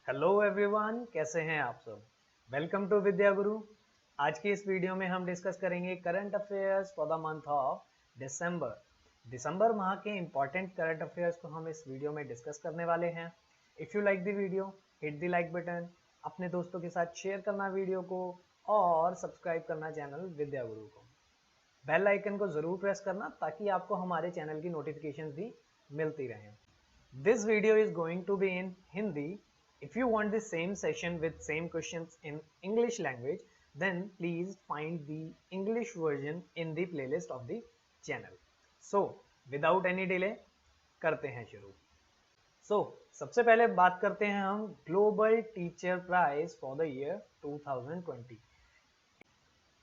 Hello everyone, कैसे हैं आप सब। वेलकम टू विद्या गुरु। आज की इस वीडियो में हम डिस्कस करेंगे current affairs for the month of December. दिसंबर माह के इंपॉर्टेंट करंट अफेयर्स को हम इस वीडियो में डिस्कस करने वाले हैं। If you like the video, hit the like button, अपने दोस्तों के साथ शेयर करना वीडियो को और सब्सक्राइब करना चैनल विद्या गुरु को। बेल आइकन को ज़रूर प्रेस करना ताकि आपको हमारे चैनल की नोटिफिकेशन भी मिलती रहें। This video is going to be in Hindi. If you want the same session with same questions in English language, then please find the English version in the playlist of the channel. So, without any delay, करते हैं शुरू। सबसे पहले बात करते हैं हम global teacher prize for the year 2020।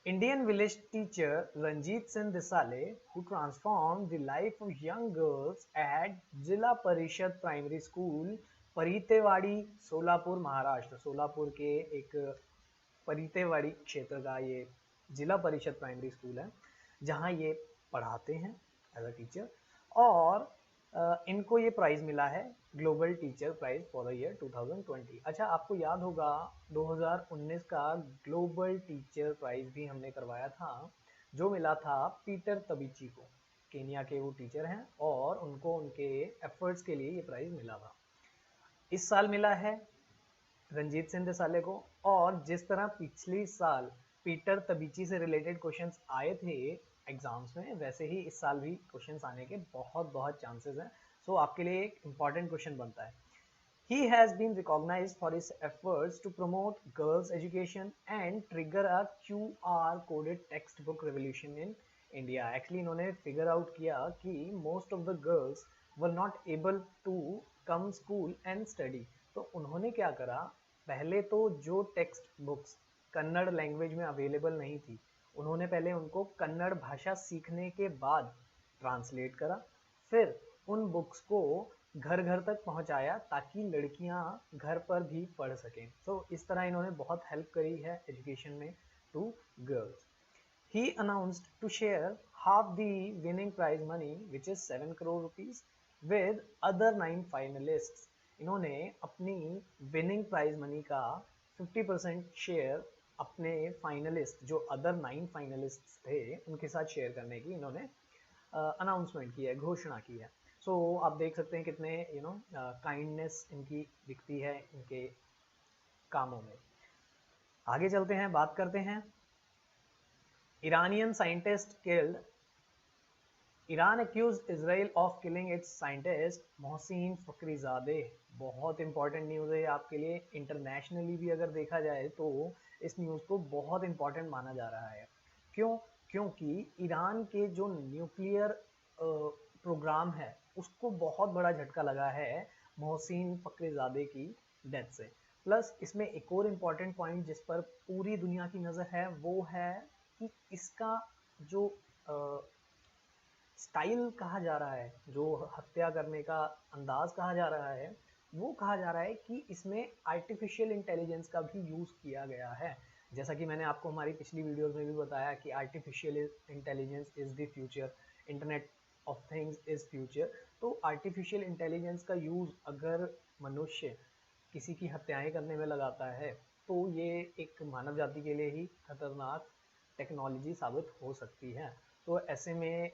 Indian village teacher Ranjit Singh Desale, who transformed the life of young girls at जिला परिषद प्राइमरी स्कूल परितेवाड़ी सोलापुर महाराष्ट्र। सोलापुर के एक परितेवाड़ी क्षेत्र का ये जिला परिषद प्राइमरी स्कूल है जहाँ ये पढ़ाते हैं एज अ टीचर, और इनको ये प्राइज़ मिला है global teacher prize for the year 2020। अच्छा, आपको याद होगा 2019 का ग्लोबल टीचर प्राइज़ भी हमने करवाया था, जो मिला था पीटर तबीची को। केनिया के वो टीचर हैं और उनको उनके एफर्ट्स के लिए ये प्राइज़ मिला था। इस साल मिला है रंजीत सिंह देसाले को, और जिस तरह पिछले साल पीटर तबीची से रिलेटेड क्वेश्चंस आए थे एग्जाम्स में, वैसे ही इस साल भी क्वेश्चंस आने के बहुत चांसेस हैं। सो आपके लिए एक इम्पॉर्टेंट क्वेश्चन बनता है। He has been recognized for his efforts to promote girls' education and trigger a QR coded textbook revolution in India. Actually इन्होंने figure out किया कि most of the girls were not able to come school and study. तो उन्होंने क्या करा, पहले तो जो टेक्स्ट बुक्स कन्नड़ लैंग्वेज में अवेलेबल नहीं थी, उन्होंने पहले उनको कन्नड़ भाषा सीखने के बाद ट्रांसलेट करा, फिर उन बुक्स को घर घर तक पहुंचाया ताकि लड़कियां घर पर भी पढ़ सकें। इस तरह इन्होंने बहुत हेल्प करी है एजुकेशन में to girls. He announced to share half the winning prize money, which is 7 crore rupees, with other 9 finalists. इन्होंने अपनी विनिंग प्राइज मनी का 50% शेयर अपने फाइनलिस्ट, जो अदर 9 फाइनलिस्ट थे, उनके साथ शेयर करने की इन्होंने अनाउंसमेंट की है, घोषणा की है। आप देख सकते हैं कितने काइंडनेस इनकी दिखती है इनके कामों में। आगे चलते हैं, बात करते हैं Iranian scientist killed. Iran accused Israel of killing its scientist Mohsin Fakhrizadeh. बहुत इंपॉर्टेंट न्यूज़ है आपके लिए। इंटरनेशनली भी अगर देखा जाए तो इस न्यूज़ को बहुत इंपॉर्टेंट माना जा रहा है। क्यों? क्योंकि ईरान के जो न्यूक्लियर प्रोग्राम है उसको बहुत बड़ा झटका लगा है मोहसिन फखरीजादे की डेथ से। प्लस इसमें एक और इम्पॉर्टेंट पॉइंट जिस पर पूरी दुनिया की नज़र है वो है कि इसका जो स्टाइल कहा जा रहा है, जो हत्या करने का अंदाज कहा जा रहा है, वो कहा जा रहा है कि इसमें आर्टिफिशियल इंटेलिजेंस का भी यूज़ किया गया है। जैसा कि मैंने आपको हमारी पिछली वीडियोस में भी बताया कि artificial intelligence is the future, internet of things is future. तो आर्टिफिशियल इंटेलिजेंस का यूज़ अगर मनुष्य किसी की हत्याएं करने में लगाता है तो ये एक मानव जाति के लिए ही खतरनाक टेक्नोलॉजी साबित हो सकती है। तो ऐसे में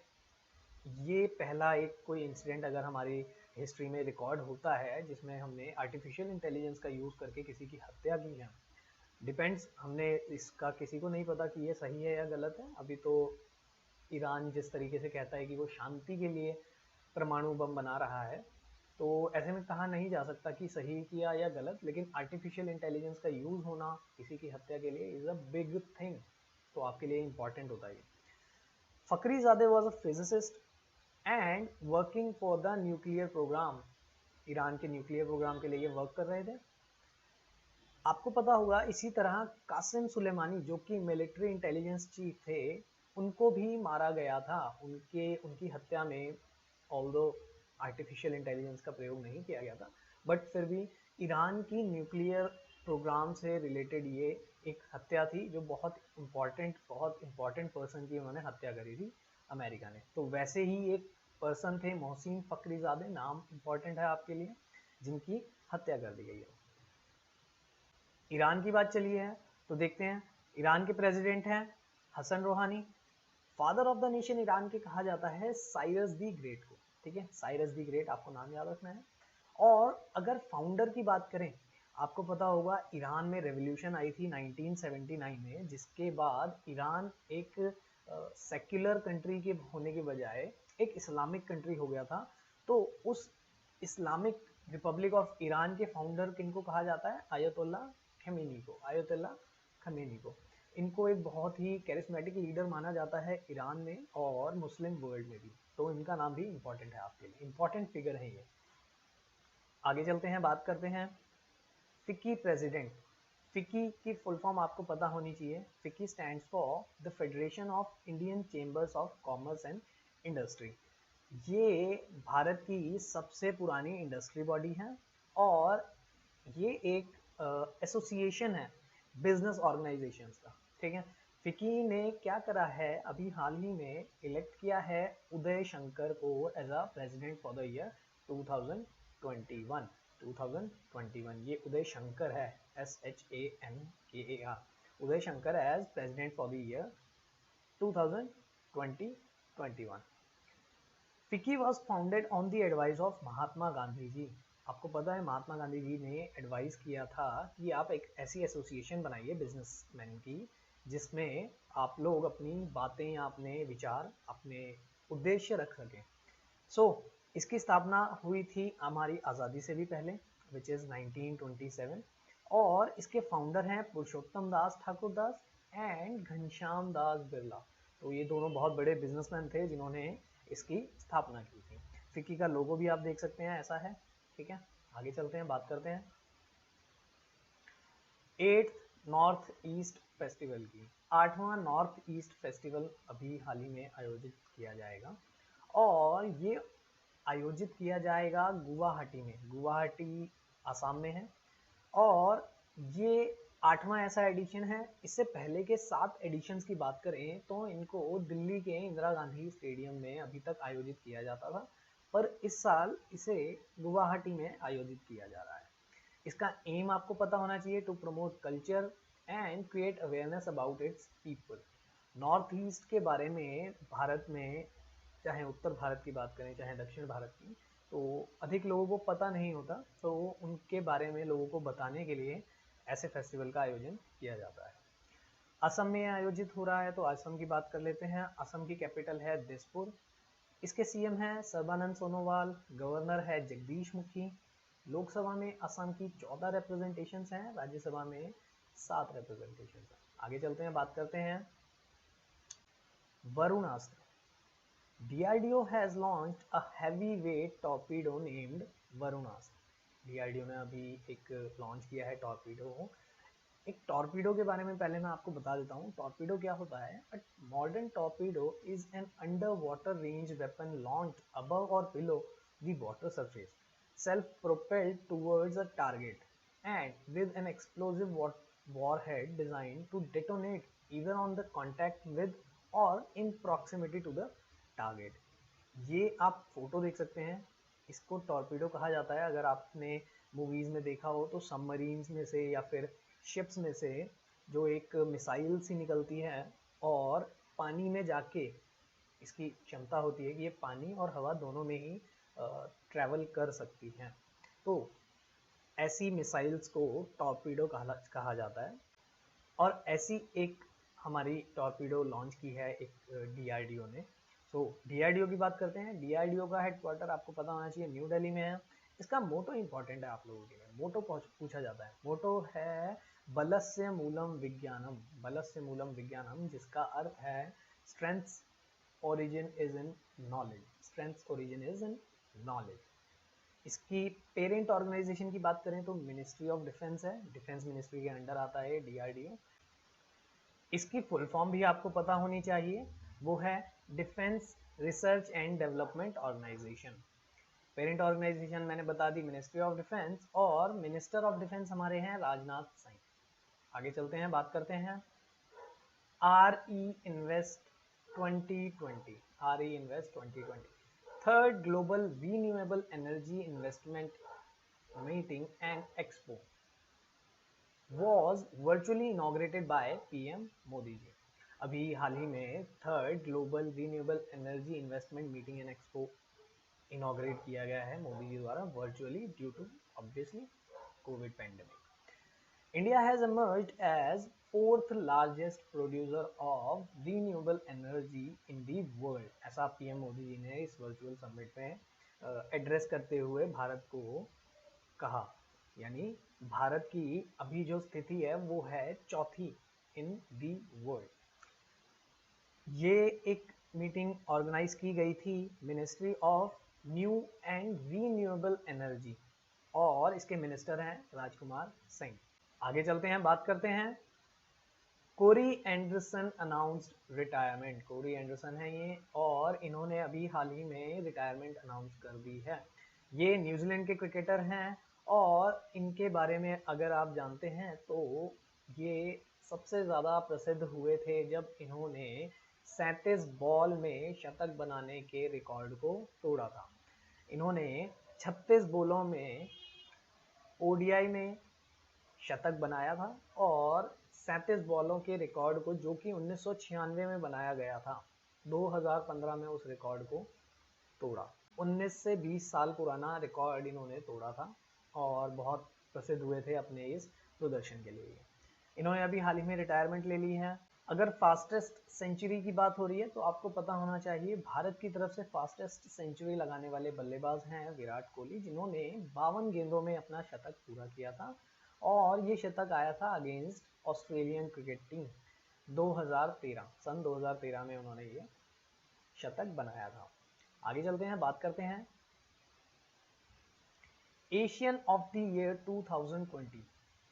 ये पहला एक कोई इंसिडेंट अगर हमारी हिस्ट्री में रिकॉर्ड होता है जिसमें हमने आर्टिफिशियल इंटेलिजेंस का यूज़ करके किसी की हत्या की है। डिपेंड्स, हमने इसका किसी को नहीं पता कि ये सही है या गलत है। अभी तो ईरान जिस तरीके से कहता है कि वो शांति के लिए परमाणु बम बना रहा है, तो ऐसे में कहा नहीं जा सकता कि सही किया या गलत, लेकिन आर्टिफिशियल इंटेलिजेंस का यूज़ होना किसी की हत्या के लिए इज़ अ बिग थिंग। तो आपके लिए इम्पॉर्टेंट होता है। Fakhrizadeh was a physicist and working for the nuclear programme. Iran के न्यूक्लियर प्रोग्राम के लिए ये वर्क कर रहे थे। आपको पता होगा इसी तरह कासिम सुलेमानी, जो कि मिलिट्री इंटेलिजेंस चीफ थे, उनको भी मारा गया था। उनकी हत्या में ऑल्दो आर्टिफिशियल इंटेलिजेंस का प्रयोग नहीं किया गया था, बट फिर भी ईरान की न्यूक्लियर प्रोग्राम से रिलेटेड ये एक हत्या थी जो बहुत इम्पॉर्टेंट पर्सन की उन्होंने हत्या करी थी अमेरिका ने। तो वैसे ही एक पर्सन थे मोहसिन फखरीजादे, नाम इम्पॉर्टेंट है आपके लिए, जिनकी हत्या कर दी गई है। ईरान की बात चली है तो देखते हैं, ईरान के प्रेसिडेंट हैं Hassan Rouhani. Father of the nation Iran के कहा जाता है साइरस दी ग्रेट को, ठीक है, साइरस दी ग्रेट आपको नाम याद रखना है। और अगर फाउंडर की बात करें, आपको पता होगा ईरान में रेवोल्यूशन आई थी 1979 में, जिसके बाद ईरान एक सेक्युलर कंट्री के होने के बजाय एक इस्लामिक कंट्री हो गया था। तो उस इस्लामिक रिपब्लिक ऑफ ईरान के फाउंडर किनको कहा जाता है? आयतुल्ला खमेनी को, आयतुल्ला खमेनी को। इनको एक बहुत ही कैरिस्मेटिक लीडर माना जाता है ईरान में और मुस्लिम वर्ल्ड में भी, तो इनका नाम भी इम्पोर्टेंट है आपके लिए, इम्पोर्टेंट फिगर है ये। आगे चलते हैं, बात करते हैं फिक्की प्रेसिडेंट। फिक्की की फुल फॉर्म आपको पता होनी चाहिए। FICCI stands for the federation of Indian chambers of commerce and industry. ये भारत की सबसे पुरानी इंडस्ट्री बॉडी है और ये एक एसोसिएशन है बिजनेस ऑर्गेनाइजेशंस का, ठीक है। फिक्की ने क्या करा है, अभी हाल ही में इलेक्ट किया है उदय शंकर को as a president for the year 2021। 2021 ये उदय शंकर है, SHANKAR, Uday Shankar as president for the year 2021। FICCI was founded on the advice of Mahatma Gandhi ji. आपको पता है महात्मा गांधी जी ने एडवाइस किया था कि आप एक ऐसी एसोसिएशन बनाइए बिजनेसमैन की, जिसमें आप लोग अपनी बातें या अपने विचार, अपने उद्देश्य रख सकें। सो इसकी स्थापना हुई थी हमारी आज़ादी से भी पहले, विच इज़ 1927। और इसके फाउंडर हैं पुरुषोत्तम दास ठाकुर दास एंड घनश्याम दास बिरला। तो ये दोनों बहुत बड़े बिजनेसमैन थे जिन्होंने इसकी स्थापना की थी। फिक्की का लोगो भी आप देख सकते हैं, ऐसा है, ठीक है। आगे चलते हैं, बात करते हैं 8th नॉर्थ ईस्ट फेस्टिवल की। 8वां नॉर्थ ईस्ट फेस्टिवल अभी हाल ही में आयोजित किया जाएगा और ये आयोजित किया जाएगा गुवाहाटी में। गुवाहाटी आसाम में है और ये 8वां ऐसा एडिशन है। इससे पहले के 7 एडिशंस की बात करें तो इनको दिल्ली के इंदिरा गांधी स्टेडियम में अभी तक आयोजित किया जाता था, पर इस साल इसे गुवाहाटी में आयोजित किया जा रहा है। इसका एम आपको पता होना चाहिए, to promote culture and create awareness about its people. North east के बारे में भारत में, चाहे उत्तर भारत की बात करें चाहे दक्षिण भारत की, तो अधिक लोगों को पता नहीं होता, तो उनके बारे में लोगों को बताने के लिए ऐसे फेस्टिवल का आयोजन किया जाता है। असम में आयोजित हो रहा है, तो असम की बात कर लेते हैं। असम की कैपिटल है दिसपुर। इसके सीएम हैं सर्बानंद सोनोवाल, गवर्नर है जगदीश मुखी। लोकसभा में असम की 14 रिप्रेजेंटेशंस हैं, राज्यसभा में 7 रिप्रेजेंटेशंस हैं। आगे चलते हैं, बात करते हैं Varunastra. DRDO has launched a heavyweight torpedo named Varunastra. DRDO ने अभी एक लॉन्च किया है टॉर्पीडो। एक टॉर्पीडो के बारे में पहले मैं आपको बता देता हूँ, टॉर्पीडो क्या होता है। A modern torpedo is an underwater range weapon launched above or below the water surface, self propelled towards a target and with an explosive warhead designed to detonate either on the contact with or in proximity to the target. ये आप photo देख सकते हैं, इसको torpedo कहा जाता है। अगर आपने मूवीज में देखा हो तो सबमरीन्स में से या फिर शिप्स में से जो एक मिसाइल सी निकलती है और पानी में जाके इसकी क्षमता होती है कि ये पानी और हवा दोनों में ही ट्रैवल कर सकती हैं, तो ऐसी मिसाइल्स को टॉर्पीडो कहा जाता है। और ऐसी एक हमारी टॉर्पीडो लॉन्च की है एक DRDO ने। तो DRDO की बात करते हैं। DRDO का हेडक्वार्टर आपको पता होना चाहिए न्यू दिल्ली में है। इसका मोटो इंपॉर्टेंट है आप लोगों के लिए, मोटो पूछा जाता है। मोटो है बलस्य मूलम विज्ञानम, बलस्य मूलम विज्ञानम, जिसका अर्थ है strength origin is in knowledge, strength origin is in knowledge. इसकी पेरेंट ऑर्गेनाइजेशन की बात करें तो मिनिस्ट्री ऑफ डिफेंस है, डिफेंस मिनिस्ट्री के अंडर आता है DRDO। इसकी फुल फॉर्म भी आपको पता होनी चाहिए, वो है defence research and development organisation. Parent organisation मैंने बता दी मिनिस्ट्री ऑफ डिफेंस, और मिनिस्टर ऑफ डिफेंस हमारे हैं राजनाथ सिंह। आगे चलते हैं, बात करते हैं RE invest 2020, RE invest 2020, third global renewable energy investment meeting and expo. was virtually inaugurated by PM Modi ji. अभी हाल ही में third global renewable energy investment meeting and expo inaugurate किया गया है मोदी जी द्वारा virtually due to obviously COVID pandemic. India has emerged as fourth largest producer of renewable energy in the world। ऐसा PM Modi ji ने इस वर्चुअल समिट में address करते हुए भारत को कहा। यानी भारत की अभी जो स्थिति है वो है चौथी इन दी वर्ल्ड। ये एक मीटिंग ऑर्गेनाइज की गई थी ministry of new and renewable energy और इसके मिनिस्टर हैं राजकुमार सिंह। आगे चलते हैं, बात करते हैं Corey Anderson announced retirement. Corey Anderson है ये और इन्होंने अभी हाल ही में रिटायरमेंट अनाउंस कर दी है। ये न्यूजीलैंड के क्रिकेटर हैं और इनके बारे में अगर आप जानते हैं तो ये सबसे ज़्यादा प्रसिद्ध हुए थे जब इन्होंने 37 बॉल में शतक बनाने के रिकॉर्ड को तोड़ा था। इन्होंने 36 बॉलों में ओडीआई में शतक बनाया था और 37 बॉलों के रिकॉर्ड को, जो कि 1996 में बनाया गया था, 2015 में उस रिकॉर्ड को तोड़ा। 19 से 20 साल पुराना रिकॉर्ड इन्होंने तोड़ा था और बहुत प्रसिद्ध हुए थे अपने इस प्रदर्शन के लिए। इन्होंने अभी हाल ही में रिटायरमेंट ले ली है। अगर फास्टेस्ट सेंचुरी की बात हो रही है तो आपको पता होना चाहिए भारत की तरफ से फास्टेस्ट सेंचुरी लगाने वाले बल्लेबाज हैं विराट कोहली, जिन्होंने 52 गेंदों में अपना शतक पूरा किया था और ये शतक आया था अगेंस्ट ऑस्ट्रेलियन क्रिकेट टीम 2013 सन 2013 में उन्होंने ये शतक बनाया था। आगे चलते हैं, बात करते हैं Asian of the year 2020।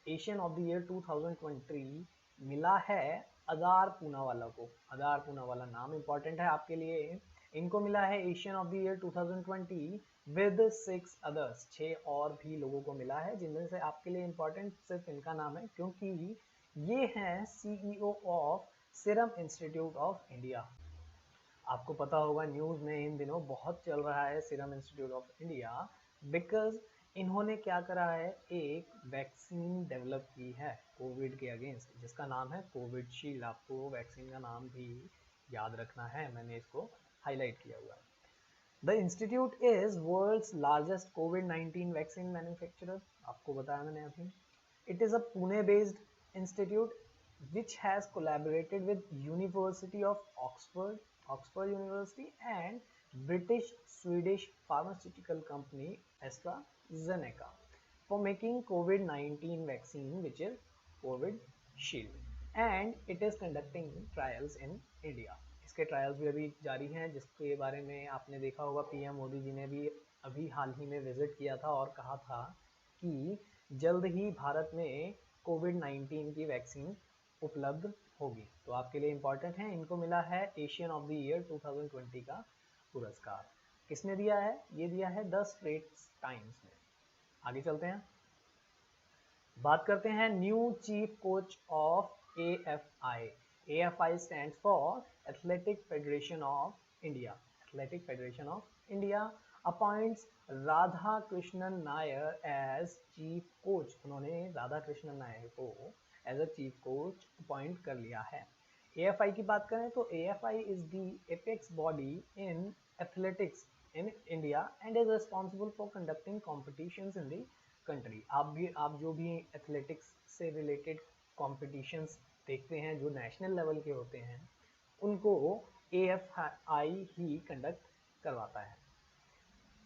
Asian of the year 2020 मिला है अदार पूनावाला को। अदार पूनावाला नाम इंपॉर्टेंट है आपके लिए। इनको मिला है Asian of the year 2020 with 6 others. 6 और भी लोगों को मिला है, जिनमें से आपके लिए इंपॉर्टेंट सिर्फ इनका नाम है क्योंकि ये हैं CEO of serum institute of India. आपको पता होगा न्यूज़ में इन दिनों बहुत चल रहा है serum institute of India, because इन्होंने क्या करा है, एक वैक्सीन डेवलप की है कोविड के अगेंस्ट, जिसका नाम है कोविडशील्ड। आपको वैक्सीन का नाम भी याद रखना है, मैंने इसको हाईलाइट किया हुआ है। The institute is world's largest कोविड-19 वैक्सीन मैन्युफैक्चरर। आपको बताया मैंने अभी। It is a Pune based institute which has collaborated with University of Oxford University and British Swedish pharmaceutical company AstraZeneca for making COVID-19 vaccine, which is Covishield, and it is conducting trials in India। इसके trials भी अभी जारी हैं, जिसके बारे में आपने देखा होगा पीएम मोदी जी ने भी अभी हाल ही में विजिट किया था और कहा था कि जल्द ही भारत में कोविड-19 की वैक्सीन उपलब्ध होगी। तो आपके लिए इम्पॉर्टेंट है, इनको मिला है एशियन ऑफ द ईयर 2020 का पुरस्कार। किसने दिया है? ये दिया है द स्ट्रेट्स टाइम्स ने। आगे चलते हैं, बात करते हैं new chief coach of AFI. AFI stands for athletic federation of India. Athletic federation of India appoints Radha Krishnan Nair as chief coach. उन्होंने राधा कृष्णन नायर को as a chief coach appoint कर लिया है। एएफआई की बात करें तो AFI is the apex body in athletics in India and is responsible for conducting competitions in the country. आप जो भी एथलेटिक्स से रिलेटेड कॉम्पिटिशंस देखते हैं जो नेशनल लेवल के होते हैं, उनको एएफआई ही कंडक्ट करवाता है।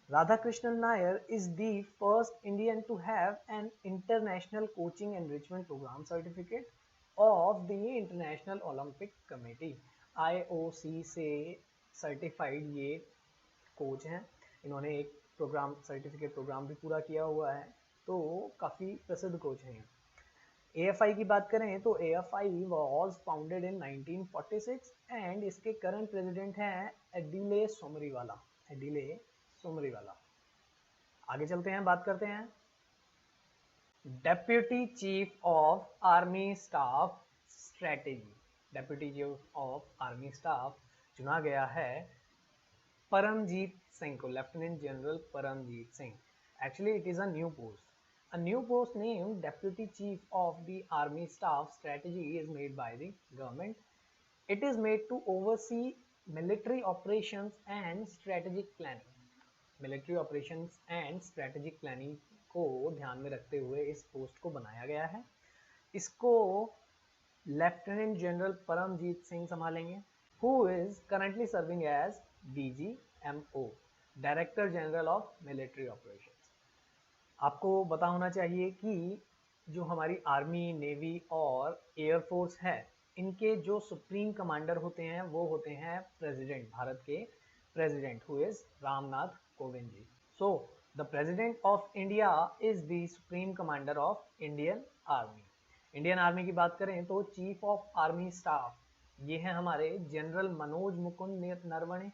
Radhakrishnan Nair is the first Indian to have an International Coaching Enrichment Program certificate of the International Olympic Committee IOC से सर्टिफाइड ये कोच हैं। इन्होंने एक प्रोग्राम सर्टिफिकेट प्रोग्राम भी पूरा किया हुआ है, तो काफ़ी प्रसिद्ध कोच हैं। AFI की बात करें तो AFI was founded in 1946 and इसके करंट प्रेसिडेंट हैं एडिले सोमरीवाला। एडिले सोमरीवाला। आगे चलते हैं, बात करते हैं deputy chief of army staff strategy. Deputy chief of army staff चुना गया है परमजीत सिंह को, lieutenant general Paramjit Singh. Actually it is a new post. A new post named Deputy Chief of the Army Staff Strategy is made by the government. It is made to oversee military operations and strategic planning. Military operations and strategic planning को ध्यान में रखते हुए इस post को बनाया गया है। इसको लेफ्टिनेंट जनरल परमजीत सिंह संभालेंगे, who is currently serving as DGMO, director general of military operations. आपको पता होना चाहिए कि जो हमारी आर्मी, नेवी और एयरफोर्स है, इनके जो सुप्रीम कमांडर होते हैं वो होते हैं प्रेसिडेंट, भारत के president, who is Ramnath Kovind ji. So the president of India is the supreme commander of Indian army. Indian army की बात करें तो चीफ ऑफ आर्मी स्टाफ ये हैं हमारे general Manoj Mukund Naravane.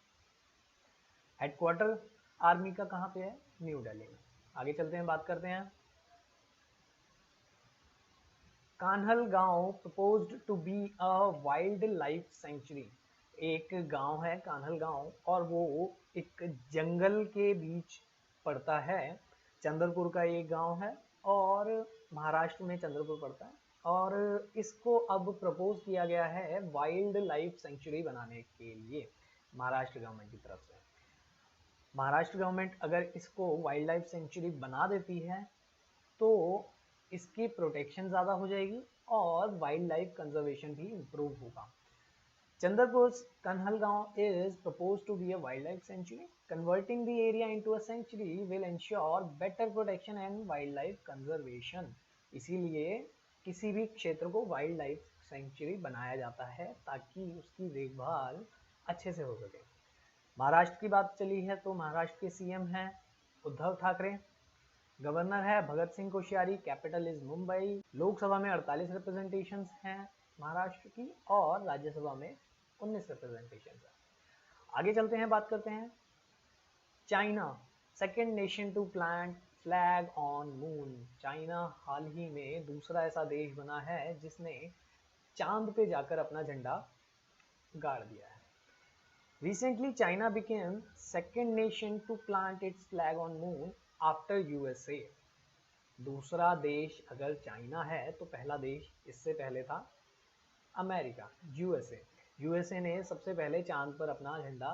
Headquarter army का कहाँ पे है? न्यू दिल्ली में। आगे चलते हैं, बात करते हैं। Kanhalgaon proposed to be a wildlife sanctuary. एक गांव है कान्हलगांव और वो एक जंगल के बीच पड़ता है। चंद्रपुर का ये गांव है और महाराष्ट्र में चंद्रपुर पड़ता है, और इसको अब प्रपोज किया गया है वाइल्ड लाइफ सेंचुरी बनाने के लिए महाराष्ट्र गवर्नमेंट की तरफ से। महाराष्ट्र गवर्नमेंट अगर इसको वाइल्ड लाइफ सेंचुरी बना देती है तो इसकी प्रोटेक्शन ज़्यादा हो जाएगी और वाइल्ड लाइफ कंजर्वेशन भी इम्प्रूव होगा। Chandrapur's Kanhalgaon is proposed to be a wildlife sanctuary. Converting the area into a sanctuary will ensure better protection and wildlife conservation. इसीलिए किसी भी क्षेत्र को वाइल्ड लाइफ सेंचुरी बनाया जाता है ताकि उसकी देखभाल अच्छे से हो सके। महाराष्ट्र की बात चली है तो महाराष्ट्र के सीएम हैं उद्धव ठाकरे, गवर्नर है भगत सिंह कोश्यारी, कैपिटल इज मुंबई। लोकसभा में 48 रिप्रेजेंटेशंस हैं महाराष्ट्र की और राज्यसभा में 19 रिप्रेजेंटेशंस हैं। आगे चलते हैं, बात करते हैं। China second nation to plant flag on moon. China हाल ही में दूसरा ऐसा देश बना है जिसने चांद पे जाकर अपना झंडा गाड़ दिया है। Recently, China became second nation to plant its flag on moon after USA. दूसरा देश अगर चाइना है तो पहला देश इससे पहले था अमेरिका, यूएसए। यूएसए ने सबसे पहले चांद पर अपना झंडा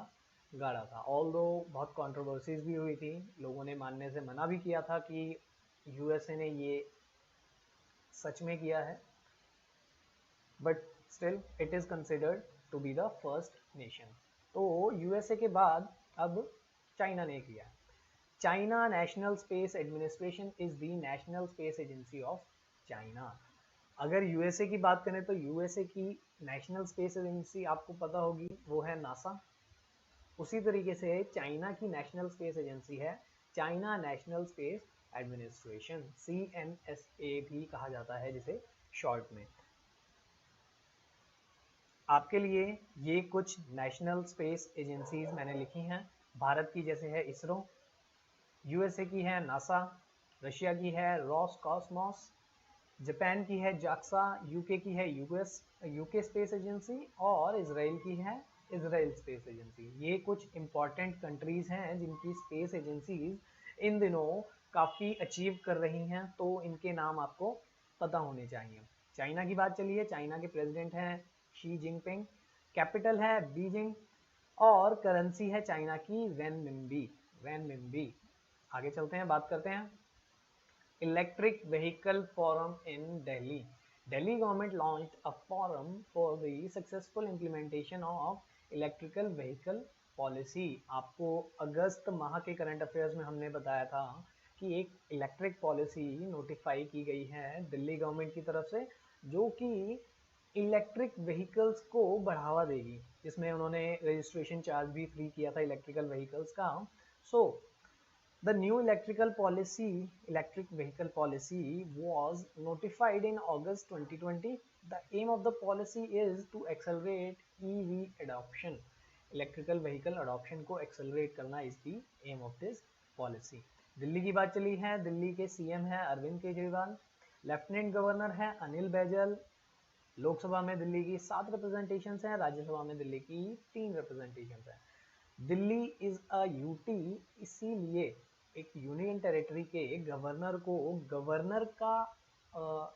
गाड़ा था। ऑल्दो बहुत कंट्रोवर्सीज भी हुई थी, लोगों ने मानने से मना भी किया था कि यूएसए ने ये सच में किया है, but still it is considered to be the first nation. तो यूएसए के बाद अब चाइना ने किया। China national space administration is the national space agency of China. अगर यूएसए की बात करें तो यूएसए की नेशनल स्पेस एजेंसी आपको पता होगी, वो है नासा। उसी तरीके से चाइना की नेशनल स्पेस एजेंसी है China national space administration, CNSA भी कहा जाता है जिसे शॉर्ट में। आपके लिए ये कुछ नेशनल स्पेस एजेंसीज मैंने लिखी हैं। भारत की जैसे है इसरो, यूएसए की है नासा, रशिया की है रोसकॉस्मोस, जापान की है जाक्सा, यूके की है यूके स्पेस एजेंसी और इजराइल की है इजराइल स्पेस एजेंसी। ये कुछ इम्पॉर्टेंट कंट्रीज हैं जिनकी स्पेस एजेंसीज इन दिनों काफ़ी अचीव कर रही हैं, तो इनके नाम आपको पता होने चाहिए। चाइना की बात चली है, चाइना के प्रेसिडेंट हैं शी जिनपिंग, कैपिटल है बीजिंग और करेंसी है चाइना की रेनमिनबी। आगे चलते हैं, बात करते हैं। Electric vehicle forum in Delhi. Delhi government launched a forum for the successful implementation of electrical vehicle policy. आपको अगस्त माह के करंट अफेयर्स में हमने बताया था कि एक इलेक्ट्रिक पॉलिसी नोटिफाई की गई है दिल्ली गवर्नमेंट की तरफ से, जो कि इलेक्ट्रिक व्हीकल्स को बढ़ावा देगी, जिसमें उन्होंने रजिस्ट्रेशन चार्ज भी फ्री किया था इलेक्ट्रिकल व्हीकल्स का। So the new electric vehicle policy was notified in August 2020. The aim of the policy is to accelerate EV adoption. Electrical vehicle adoption को एक्सेलरेट करना is the aim of this policy. Delhi की बात चली है, दिल्ली के CM है Arvind Kejriwal, lieutenant governor है अनिल बैजल। लोकसभा में दिल्ली की 7 रिप्रेजेंटेशन हैं, राज्यसभा में दिल्ली की 3 रिप्रेजेंटेशन हैं। दिल्ली इज अ यूटी, इसीलिए एक यूनियन टेरिटरी के गवर्नर को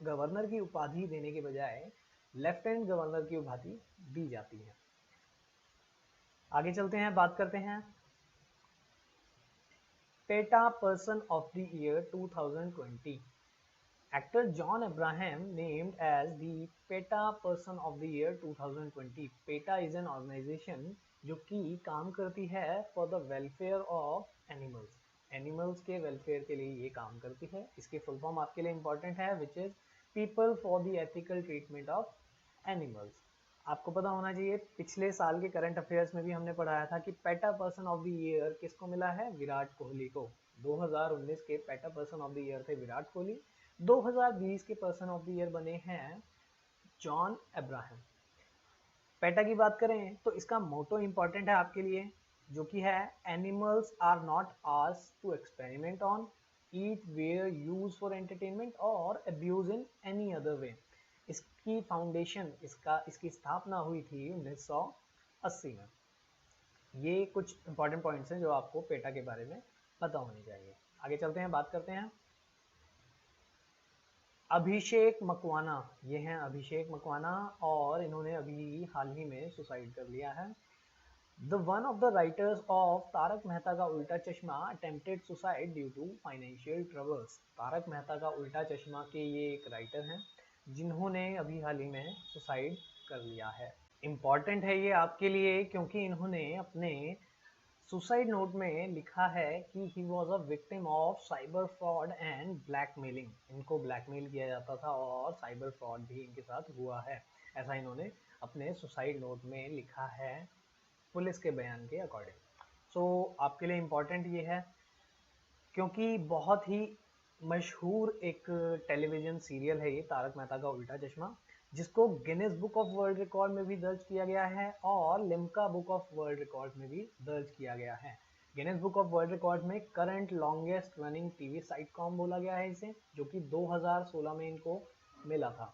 गवर्नर की उपाधि देने के बजाय लेफ्टिनेंट गवर्नर की उपाधि दी जाती है। आगे चलते हैं, बात करते हैं PETA person of the year 2020। Actor John Abraham named as the PETA Person of the Year 2020। PETA is an organization जो कि काम करती है for the welfare of animals। Animals के वेलफेयर के लिए ये काम करती है। इसकी फुल फॉर्म आपके लिए इंपॉर्टेंट है, which is people for the ethical treatment of animals. आपको पता होना चाहिए, पिछले साल के करंट अफेयर्स में भी हमने पढ़ाया था कि PETA person of the year किसको मिला है, विराट कोहली को। 2019 के PETA person of the year थे विराट कोहली। 2020 के पर्सन ऑफ द ईयर बने हैं जॉन अब्राहम। पेटा की बात करें तो इसका मोटो इंपॉर्टेंट है आपके लिए, जो कि है animals are not asked to experiment on, eat, wear, use for entertainment or abuse in any other way. इसकी फाउंडेशन, इसकी स्थापना हुई थी 1980 में। ये कुछ इंपॉर्टेंट पॉइंट्स हैं जो आपको पेटा के बारे में पता होने चाहिए। आगे चलते हैं, बात करते हैं अभिषेक मकवाना। ये हैं अभिषेक मकवाना और इन्होंने अभी हाल ही में सुसाइड कर लिया है। The one of the writers of Taarak Mehta ka Ooltah Chashmah attempted suicide due to financial troubles. Taarak Mehta ka Ooltah चश्मा के ये एक राइटर हैं जिन्होंने अभी हाल ही में सुसाइड कर लिया है। इम्पॉर्टेंट है ये आपके लिए क्योंकि इन्होंने अपने सुसाइड नोट में लिखा है कि he was a victim of cyber fraud and blackmailing. इनको ब्लैकमेल किया जाता था और साइबर फ्रॉड भी इनके साथ हुआ है, ऐसा इन्होंने अपने सुसाइड नोट में लिखा है पुलिस के बयान के अकॉर्डिंग। सो आपके लिए इम्पॉर्टेंट ये है क्योंकि बहुत ही मशहूर एक टेलीविज़न सीरियल है ये तारक मेहता का उल्टा चश्मा, जिसको Guinness book of world record में भी दर्ज किया गया है और Limca book of world record में भी दर्ज किया गया है। Guinness book of world record में करंट लॉन्गेस्ट रनिंग टीवी साइटकॉम बोला गया है इसे, जो कि 2016 में इनको मिला था।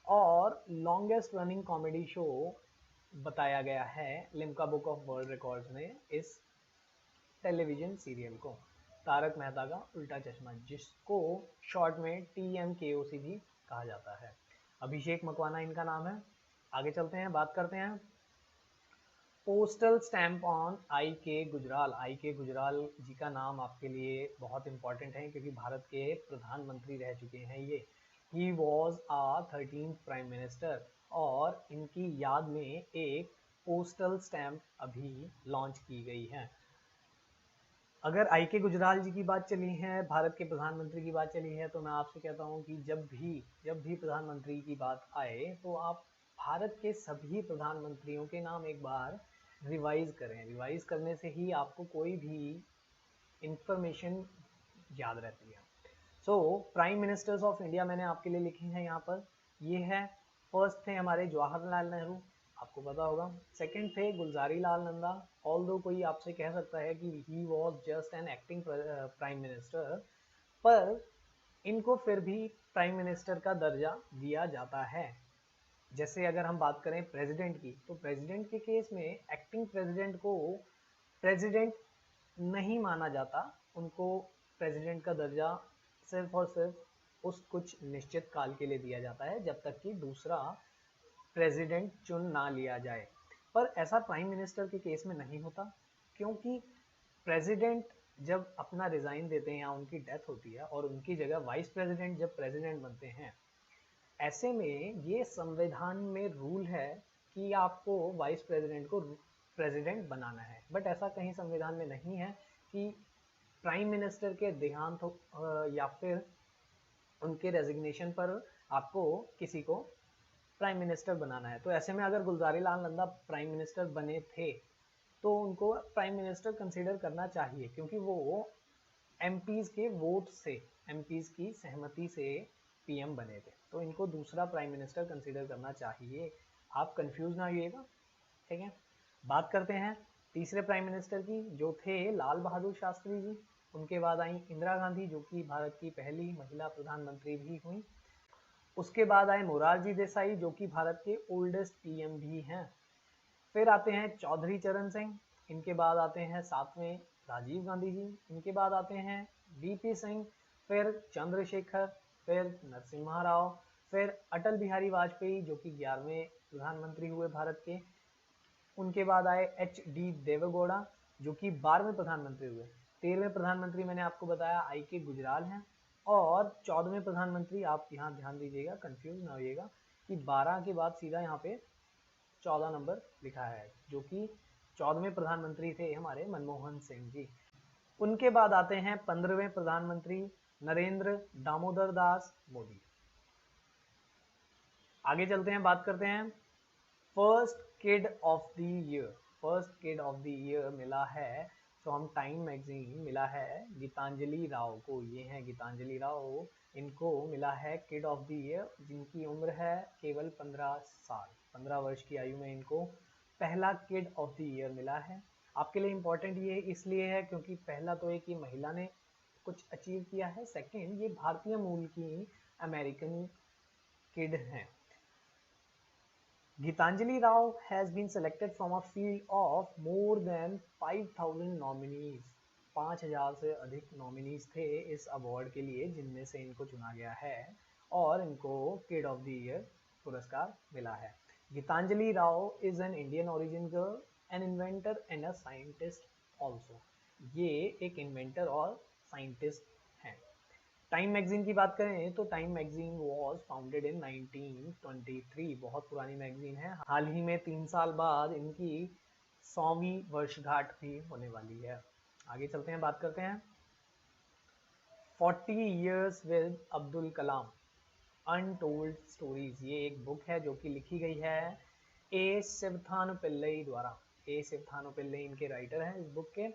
और लॉन्गेस्ट रनिंग कॉमेडी शो बताया गया है Limca book of world records में इस टेलीविजन सीरियल को, तारक मेहता का उल्टा चश्मा, जिसको शॉर्ट में TMKOC भी कहा जाता है। अभिषेक मकवाना इनका नाम है। आगे चलते हैं, बात करते हैं postal stamp on IK Gujral. IK Gujral ji का नाम आपके लिए बहुत इंपॉर्टेंट है क्योंकि भारत के प्रधानमंत्री रह चुके हैं ये। He was a 13th prime minister और इनकी याद में एक पोस्टल स्टैम्प अभी लॉन्च की गई है। अगर IK गुजराल जी की बात चली है, भारत के प्रधानमंत्री की बात चली है, तो मैं आपसे कहता हूं कि जब भी प्रधानमंत्री की बात आए तो आप भारत के सभी प्रधानमंत्रियों के नाम एक बार रिवाइज करें। रिवाइज करने से ही आपको कोई भी इंफॉर्मेशन याद रहती है। So prime ministers of India मैंने आपके लिए लिखे हैं यहाँ पर। ये है, फर्स्ट थे हमारे जवाहरलाल नेहरू, आपको पता होगा। सेकंड थे गुलजारी लाल नंदा, ऑल्दो कोई आपसे कह सकता है कि he was just an acting prime minister, पर इनको फिर भी प्राइम मिनिस्टर का दर्जा दिया जाता है। जैसे अगर हम बात करें प्रेसिडेंट की, तो प्रेसिडेंट के केस में एक्टिंग प्रेसिडेंट को प्रेसिडेंट नहीं माना जाता, उनको प्रेसिडेंट का दर्जा सिर्फ और सिर्फ उस कुछ निश्चित काल के लिए दिया जाता है जब तक कि दूसरा प्रेसिडेंट चुन ना लिया जाए। पर ऐसा प्राइम मिनिस्टर के केस में नहीं होता, क्योंकि प्रेसिडेंट जब अपना रिजाइन देते हैं या उनकी डेथ होती है और उनकी जगह वाइस प्रेसिडेंट जब प्रेसिडेंट बनते हैं, ऐसे में ये संविधान में रूल है कि आपको वाइस प्रेसिडेंट को प्रेसिडेंट बनाना है। बट ऐसा कहीं संविधान में नहीं है कि प्राइम मिनिस्टर के देहांत या फिर उनके रेजिग्नेशन पर आपको किसी को प्राइम मिनिस्टर बनाना है। तो ऐसे में अगर गुलजारी लाल नंदा प्राइम मिनिस्टर बने थे तो उनको प्राइम मिनिस्टर कंसीडर करना चाहिए, क्योंकि वो MPs के वोट से, MPs की सहमति से PM बने थे, तो इनको दूसरा प्राइम मिनिस्टर कंसीडर करना चाहिए। आप कंफ्यूज ना होइएगा, ठीक है। बात करते हैं तीसरे प्राइम मिनिस्टर की, जो थे लाल बहादुर शास्त्री जी। उनके बाद आई इंदिरा गांधी, जो कि भारत की पहली महिला प्रधानमंत्री भी हुई। उसके बाद आए मोरारजी देसाई, जो कि भारत के ओल्डेस्ट PM भी हैं। फिर आते हैं चौधरी चरण सिंह, इनके बाद आते हैं 7वें राजीव गांधी जी, इनके बाद आते हैं वीपी सिंह, फिर चंद्रशेखर, फिर नरसिम्हा राव, फिर अटल बिहारी वाजपेयी जो कि 11वें प्रधानमंत्री हुए भारत के। उनके बाद आए HD देवेगौड़ा जो कि 12वें प्रधानमंत्री हुए। 13वें प्रधानमंत्री मैंने आपको बताया IK गुजराल हैं, और 14वें प्रधानमंत्री, आप यहाँ ध्यान दीजिएगा, कंफ्यूज ना होइएगा कि 12 के बाद सीधा यहाँ पे 14 नंबर लिखा है, जो कि 14वें प्रधानमंत्री थे हमारे मनमोहन सिंह जी। उनके बाद आते हैं 15वें प्रधानमंत्री नरेंद्र दामोदर दास मोदी। आगे चलते हैं, बात करते हैं first kid of the year. First kid of the year मिला है फ्रॉम टाइम मैगजीन, मिला है गीतांजलि राव को। ये हैं गीतांजलि राव, इनको मिला है किड ऑफ द ईयर, जिनकी उम्र है केवल 15 साल। 15 वर्ष की आयु में इनको पहला किड ऑफ द ईयर मिला है। आपके लिए इम्पोर्टेंट ये इसलिए है क्योंकि पहला तो एक ही महिला ने कुछ अचीव किया है, सेकेंड ये भारतीय मूल की अमेरिकन किड हैं। Gitanjali Rao has been selected from a field of more than 5,000 nominees. 5,000 से अधिक नॉमिनीज थे इस अवार्ड के लिए, जिनमें से इनको चुना गया है और इनको किड ऑफ द ईयर पुरस्कार मिला है। Geetanjali Rao is an Indian origin girl, an inventor and a scientist also. ये एक इन्वेंटर और साइंटिस्ट हैं। टाइम मैगजीन की बात करें तो time magazine was founded in 1923, बहुत पुरानी मैगजीन है। हाल ही में 3 साल बाद इनकी 100वीं वर्षगांठ भी होने वाली है। आगे चलते हैं, बात करते हैं 40 years with Abdul Kalam untold stories. ये एक बुक है जो कि लिखी गई है ए शिवथानु पिल्लई द्वारा। ए शिवथानु पिल्लई इनके राइटर हैं इस बुक के।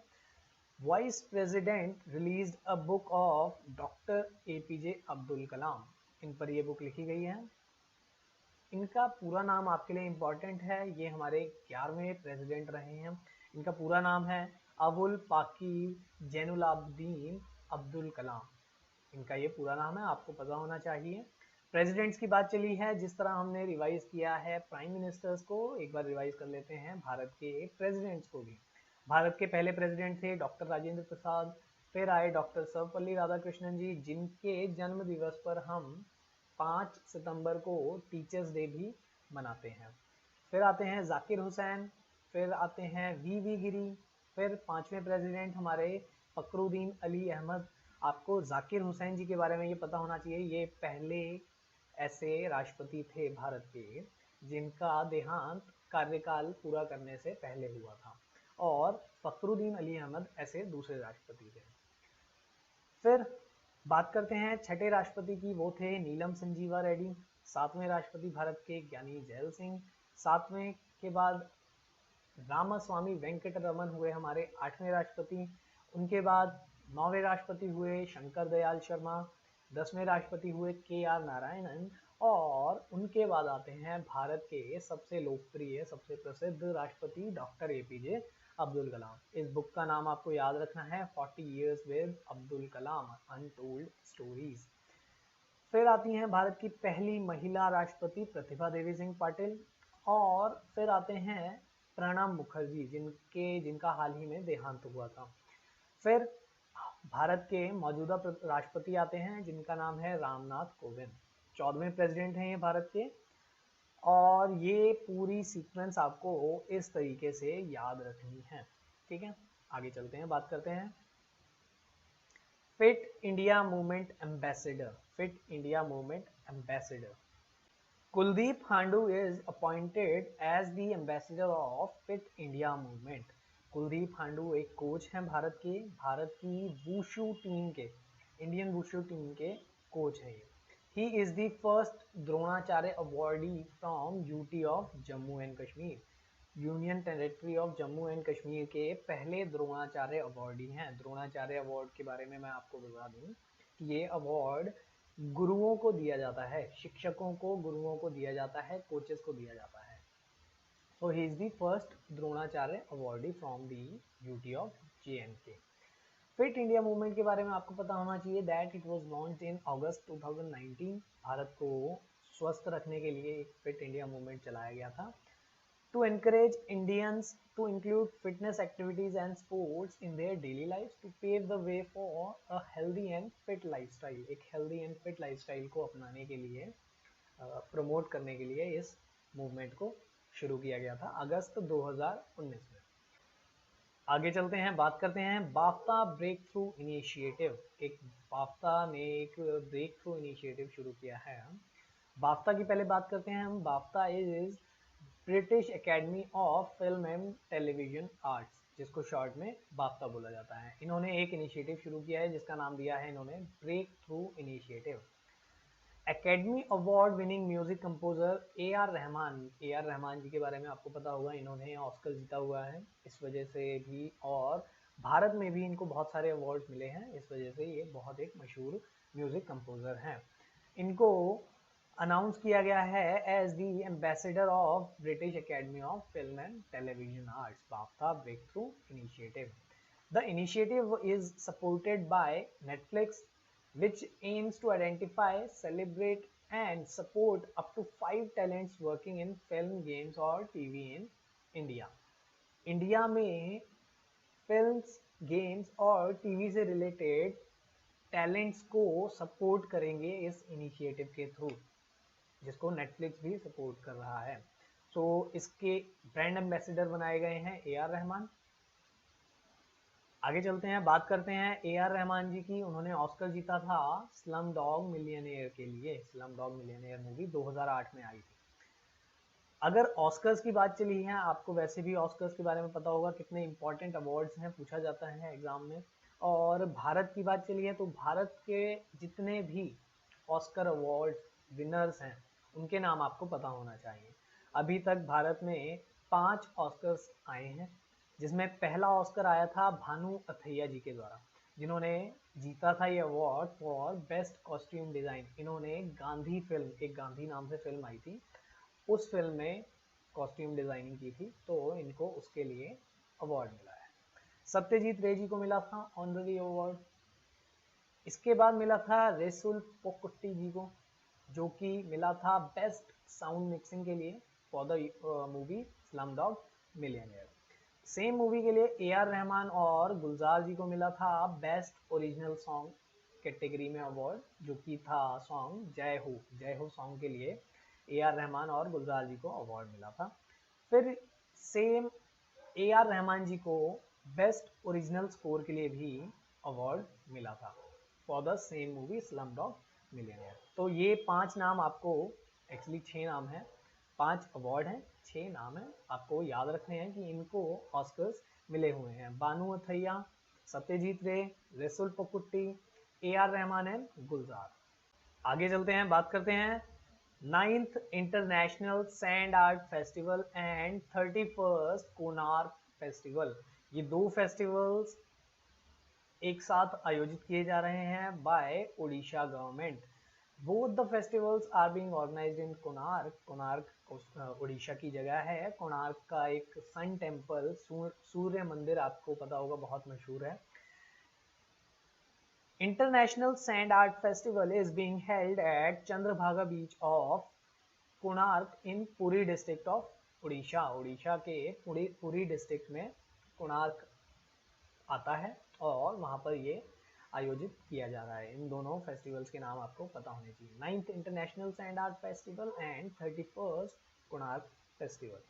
Vice president released a book of doctor APJ Abdul Kalam, इन पर ये बुक लिखी गई है। इनका पूरा नाम आपके लिए इम्पोर्टेंट है, ये हमारे 11वें प्रेसिडेंट रहे हैं। इनका पूरा नाम है अबुल पाकीर जैनुलाब्दीन अब्दुल कलाम। इनका ये पूरा नाम है, आपको पता होना चाहिए। प्रेसिडेंट्स की बात चली है, जिस तरह हमने रिवाइज किया है प्राइम मिनिस्टर्स को, एक बार रिवाइज कर लेते हैं भारत के प्रेसिडेंट्स को भी। भारत के पहले प्रेसिडेंट थे डॉक्टर राजेंद्र प्रसाद, फिर आए डॉक्टर सर्वपल्ली राधाकृष्णन जी, जिनके जन्म दिवस पर हम 5 सितंबर को टीचर्स डे भी मनाते हैं। फिर आते हैं जाकिर हुसैन, फिर आते हैं VV गिरी, फिर 5वें प्रेसिडेंट हमारे फखरुद्दीन अली अहमद। आपको जाकिर हुसैन जी के बारे में ये पता होना चाहिए, ये पहले ऐसे राष्ट्रपति थे भारत के जिनका देहांत कार्यकाल पूरा करने से पहले हुआ था, और फखरुद्दीन अली अहमद ऐसे दूसरे राष्ट्रपति थे। फिर बात करते हैं छठे राष्ट्रपति की, वो थे नीलम संजीवा रेड्डी। 7वें राष्ट्रपति भारत के ज्ञानी जैल सिंह। 7वें के बाद रामास्वामी वेंकटरमन हुए हमारे 8वें राष्ट्रपति। उनके बाद 9वें राष्ट्रपति हुए शंकर दयाल शर्मा। 10वें राष्ट्रपति हुए KR नारायणन, और उनके बाद आते हैं भारत के सबसे लोकप्रिय, सबसे प्रसिद्ध राष्ट्रपति डॉक्टर APJ अब्दुल कलाम। इस बुक का नाम आपको याद रखना है 40 years with Abdul Kalam untold stories. फिर आती हैं भारत की पहली महिला राष्ट्रपति प्रतिभा देवी सिंह पाटिल, और फिर आते हैं प्रणब मुखर्जी, जिनका हाल ही में देहांत हुआ था। फिर भारत के मौजूदा राष्ट्रपति आते हैं जिनका नाम है रामनाथ कोविंद। 14वें प्रेसिडेंट हैं ये भारत के, और ये पूरी सीक्वेंस आपको इस तरीके से याद रखनी है, ठीक है। आगे चलते हैं, बात करते हैं fit India movement ambassador. Fit India movement ambassador Kuldeep Khandu is appointed as the ambassador of fit India movement. Kuldeep Khandu एक कोच हैं भारत की वुशु टीम के, इंडियन वुशु टीम के कोच हैं ये। He is the first Dronacharya awardee from UT of Jammu and Kashmir. Union territory of Jammu and Kashmir के पहले Dronacharya awardee हैं। द्रोणाचार्य अवार्ड के बारे में मैं आपको बता दूं कि ये अवार्ड गुरुओं को दिया जाता है, शिक्षकों को, गुरुओं को दिया जाता है, कोचेस को दिया जाता है। So he is the first Dronacharya awardee from the UT of JNK। Fit India movement के बारे में आपको पता होना चाहिए that it was launched in August 2019। Bharat को स्वस्थ रखने के लिए एक फिट इंडिया मूवमेंट चलाया गया था। to encourage Indians to include fitness activities and sports in their daily lives to pave the way for a healthy and fit lifestyle। एक healthy and fit lifestyle को अपनाने के लिए प्रमोट करने के लिए इस मूवमेंट को शुरू किया गया था अगस्त 2019 में। आगे चलते हैं, बात करते हैं बाफ्ता ब्रेक थ्रू इनिशिएटिव। एक बाफ्ता ने एक ब्रेक थ्रू इनिशिएटिव शुरू किया है। बाफ्ता की पहले बात करते हैं हम। बाफ्ता is British academy of film and television arts, जिसको शॉर्ट में बाफ्ता बोला जाता है। इन्होंने एक इनिशिएटिव शुरू किया है जिसका नाम दिया है इन्होंने breakthrough initiative. Academy award winning music composer A R. Rahman ji के बारे में आपको पता होगा, इन्होंने ऑस्कर जीता हुआ है इस वजह से भी, और भारत में भी इनको बहुत सारे अवार्ड्स मिले हैं, इस वजह से ये बहुत एक मशहूर म्यूजिक कंपोजर हैं। इनको अनाउंस किया गया है as the ambassador of British academy of film and television arts, BAFTA breakthrough initiative. The initiative is supported by Netflix, which aims to identify, celebrate and support up to 5 talents working in film, games or TV in India। India में films, games और TV से related talents को support करेंगे इस initiative के through, जिसको Netflix भी support कर रहा है। सो इसके ब्रांड एम्बेसडर बनाए गए हैं ए.आर. रहमान। आगे चलते हैं, बात करते हैं ए.आर. रहमान जी की। उन्होंने ऑस्कर जीता था स्लम डॉग मिलियनेयर के लिए। स्लम डॉग मिलियनेयर मूवी 2008 में आई थी। अगर ऑस्कर्स की बात चली है, आपको वैसे भी ऑस्कर्स के बारे में पता होगा कितने इंपॉर्टेंट अवार्ड्स हैं, पूछा जाता है एग्जाम में। और भारत की बात चली है तो भारत के जितने भी ऑस्कर अवार्ड विनर्स हैं उनके नाम आपको पता होना चाहिए। अभी तक भारत में 5 ऑस्कर्स आए हैं, जिसमें पहला ऑस्कर आया था भानु अथैया जी के द्वारा, जिन्होंने जीता था ये award for best costume design. इन्होंने गांधी फिल्म, एक गांधी नाम से फिल्म आई थी, उस फिल्म में कॉस्ट्यूम डिज़ाइनिंग की थी, तो इनको उसके लिए अवार्ड मिला है। सत्यजीत रे जी को मिला था ऑनररी अवार्ड। इसके बाद मिला था रेसुल पोकुट्टी जी को, जो कि मिला था बेस्ट साउंड मिक्सिंग के लिए for the movie Slumdog millionaire. Same movie के लिए ए.आर. रहमान और गुलजार जी को मिला था बेस्ट ओरिजिनल सॉन्ग कैटेगरी में अवार्ड, जो कि था सॉन्ग जय हो सॉन्ग के लिए ए.आर. रहमान और गुलजार जी को अवार्ड मिला था। फिर सेम ए.आर. रहमान जी को बेस्ट ओरिजिनल स्कोर के लिए भी अवार्ड मिला था for the same movie Slumdog millionaire. तो ये 5 नाम आपको, एक्चुअली 6 नाम हैं, 5 अवार्ड हैं, 6 नाम हैं, आपको याद रखने हैं कि इनको ऑस्कर्स मिले हुए हैं। बानू अथैया, सत्यजीत रे, रेसुल पोकुट्टी, ए.आर. रहमान एंड गुलजार। आगे चलते हैं, बात करते हैं 9th international sand art festival and 31st Konark festival. ये 2 फेस्टिवल्स एक साथ आयोजित किए जा रहे हैं by Odisha government. Both the festivals are being organised in Konark. Konark Orissa की जगह है। कोणार्क का एक सन टेम्पल, सूर्य मंदिर आपको पता होगा, बहुत मशहूर है। International sand art festival is being held at Chandrabhaga beach of Konark in Puri district of Orissa. Orissa के पुरी डिस्ट्रिक्ट में कोणार्क आता है और वहाँ पर ये आयोजित किया जा रहा है। इन दोनों फेस्टिवल्स के नाम आपको पता होने चाहिए, 9th international sand art festival and 31st Konark festival.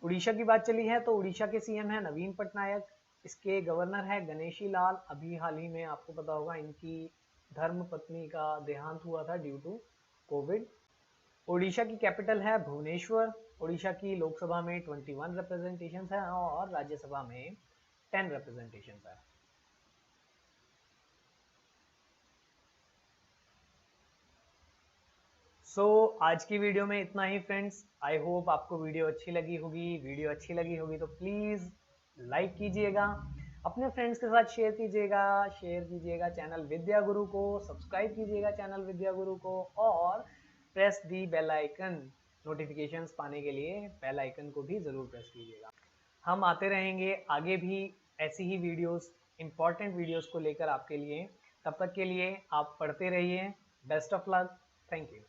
Orissa की बात चली है तो उड़ीसा के सीएम है नवीन पटनायक। इसके गवर्नर है गणेशी लाल। अभी हाल ही में आपको पता होगा इनकी धर्म पत्नी का देहांत हुआ था ड्यू टू कोविड। उड़ीसा की कैपिटल है भुवनेश्वर। उड़ीसा की लोकसभा में 21 रिप्रेजेंटेशन है और राज्यसभा में 10 रिप्रेजेंटेशन है। आज की वीडियो में इतना ही फ्रेंड्स। आई होप आपको वीडियो अच्छी लगी होगी। वीडियो अच्छी लगी होगी तो प्लीज़ लाइक कीजिएगा, अपने फ्रेंड्स के साथ शेयर कीजिएगा चैनल विद्या गुरु को, सब्सक्राइब कीजिएगा चैनल विद्या गुरु को और press the bell icon, notifications पाने के लिए बेल आइकन को भी ज़रूर प्रेस कीजिएगा। हम आते रहेंगे आगे भी ऐसी ही वीडियोस, इंपॉर्टेंट वीडियोस को लेकर आपके लिए। तब तक के लिए आप पढ़ते रहिए। Best of luck. Thank you.